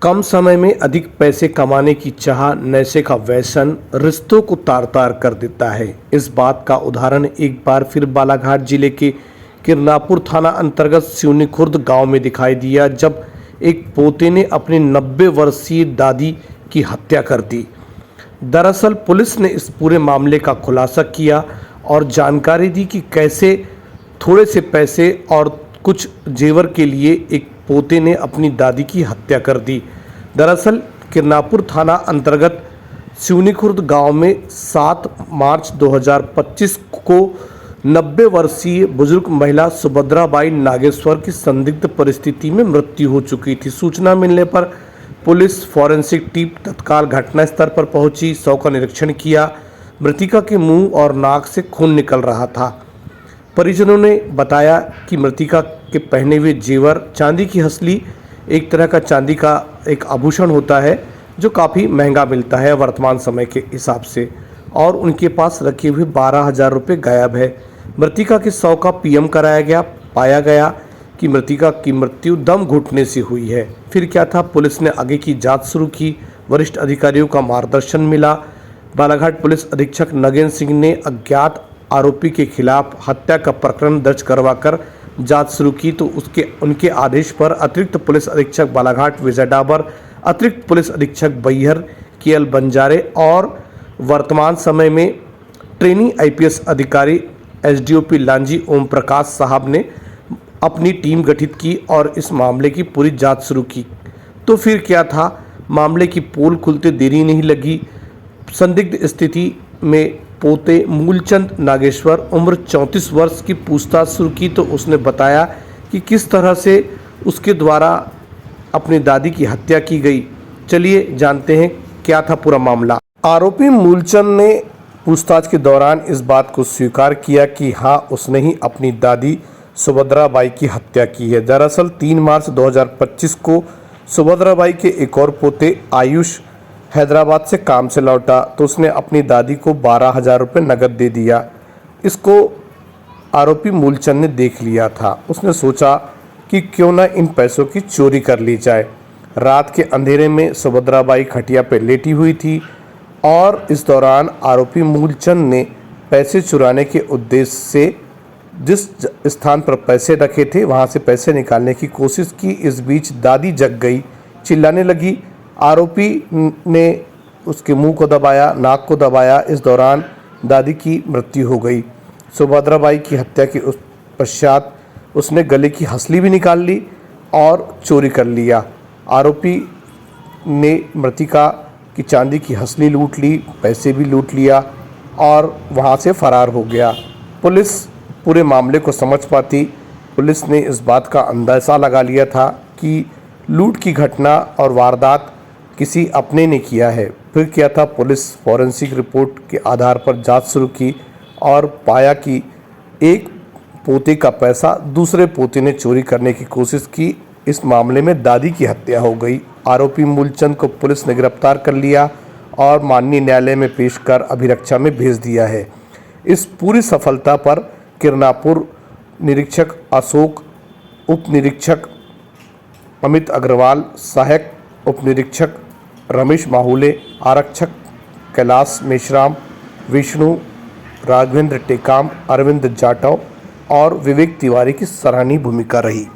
कम समय में अधिक पैसे कमाने की चाह नशे का व्यसन रिश्तों को तार तार कर देता है। इस बात का उदाहरण एक बार फिर बालाघाट जिले के किरनापुर थाना अंतर्गत सिवनी खुर्द गांव में दिखाई दिया, जब एक पोते ने अपनी 90 वर्षीय दादी की हत्या कर दी। दरअसल पुलिस ने इस पूरे मामले का खुलासा किया और जानकारी दी कि कैसे थोड़े से पैसे और कुछ जेवर के लिए एक पोते ने अपनी दादी की हत्या कर दी। दरअसल किरनापुर थाना अंतर्गत सिवनी खुर्द गांव में 7 मार्च 2025 को 90 वर्षीय बुजुर्ग महिला सुभद्राबाई नागेश्वर की संदिग्ध परिस्थिति में मृत्यु हो चुकी थी। सूचना मिलने पर पुलिस फॉरेंसिक टीम तत्काल घटनास्थल पर पहुंची, शव का निरीक्षण किया। मृतिका के मुंह और नाक से खून निकल रहा था। परिजनों ने बताया कि मृतिका के पहने हुए जेवर चांदी की हसली, एक तरह का चांदी का एक आभूषण होता है जो काफ़ी महंगा मिलता है वर्तमान समय के हिसाब से, और उनके पास रखे हुए 12,000 रुपये गायब है। मृतिका के शव का पीएम कराया गया। पाया गया कि मृतिका की मृत्यु दम घुटने से हुई है। फिर क्या था, पुलिस ने आगे की जांच शुरू की। वरिष्ठ अधिकारियों का मार्गदर्शन मिला। बालाघाट पुलिस अधीक्षक नगेंद्र सिंह ने अज्ञात आरोपी के खिलाफ हत्या का प्रकरण दर्ज करवाकर जांच शुरू की, तो उनके आदेश पर अतिरिक्त पुलिस अधीक्षक बालाघाट विजय डाबर, अतिरिक्त पुलिस अधीक्षक बैहर केएल बंजारे और वर्तमान समय में ट्रेनी आईपीएस अधिकारी एसडीओपी लांजी ओम प्रकाश साहब ने अपनी टीम गठित की और इस मामले की पूरी जांच शुरू की। तो फिर क्या था, मामले की पोल खुलते देरी नहीं लगी। संदिग्ध स्थिति में पोते मूलचंद नागेश्वर उम्र 34 वर्ष की पूछताछ शुरू की, तो उसने बताया कि किस तरह से उसके द्वारा अपनी दादी की हत्या की गई। चलिए जानते हैं क्या था पूरा मामला। आरोपी मूलचंद ने पूछताछ के दौरान इस बात को स्वीकार किया कि हाँ, उसने ही अपनी दादी सुभद्राबाई की हत्या की है। दरअसल 3 मार्च 2025 को सुभद्राबाई के एक और पोते आयुष हैदराबाद से काम से लौटा, तो उसने अपनी दादी को 12,000 रुपये नकद दे दिया। इसको आरोपी मूलचंद ने देख लिया था। उसने सोचा कि क्यों ना इन पैसों की चोरी कर ली जाए। रात के अंधेरे में सुभद्राबाई खटिया पर लेटी हुई थी और इस दौरान आरोपी मूलचंद ने पैसे चुराने के उद्देश्य से जिस स्थान पर पैसे रखे थे वहां से पैसे निकालने की कोशिश की। इस बीच दादी जग गई, चिल्लाने लगी। आरोपी ने उसके मुंह को दबाया, नाक को दबाया। इस दौरान दादी की मृत्यु हो गई। सुभद्राबाई की हत्या के पश्चात उसने गले की हसली भी निकाल ली और चोरी कर लिया। आरोपी ने मृतिका की चांदी की हसली लूट ली, पैसे भी लूट लिया और वहां से फरार हो गया। पुलिस पूरे मामले को समझ पाती। पुलिस ने इस बात का अंदाज़ा लगा लिया था कि लूट की घटना और वारदात किसी अपने ने किया है। फिर क्या था, पुलिस फॉरेंसिक रिपोर्ट के आधार पर जांच शुरू की और पाया कि एक पोते का पैसा दूसरे पोते ने चोरी करने की कोशिश की। इस मामले में दादी की हत्या हो गई। आरोपी मूलचंद को पुलिस ने गिरफ्तार कर लिया और माननीय न्यायालय में पेश कर अभिरक्षा में भेज दिया है। इस पूरी सफलता पर किरनापुर निरीक्षक अशोक, उप निरीक्षक अमित अग्रवाल, सहायक उप निरीक्षक रमेश माहुले, आरक्षक कैलाश मेश्राम, विष्णु राघवेंद्र टेकाम, अरविंद जाटव और विवेक तिवारी की सराहनीय भूमिका रही।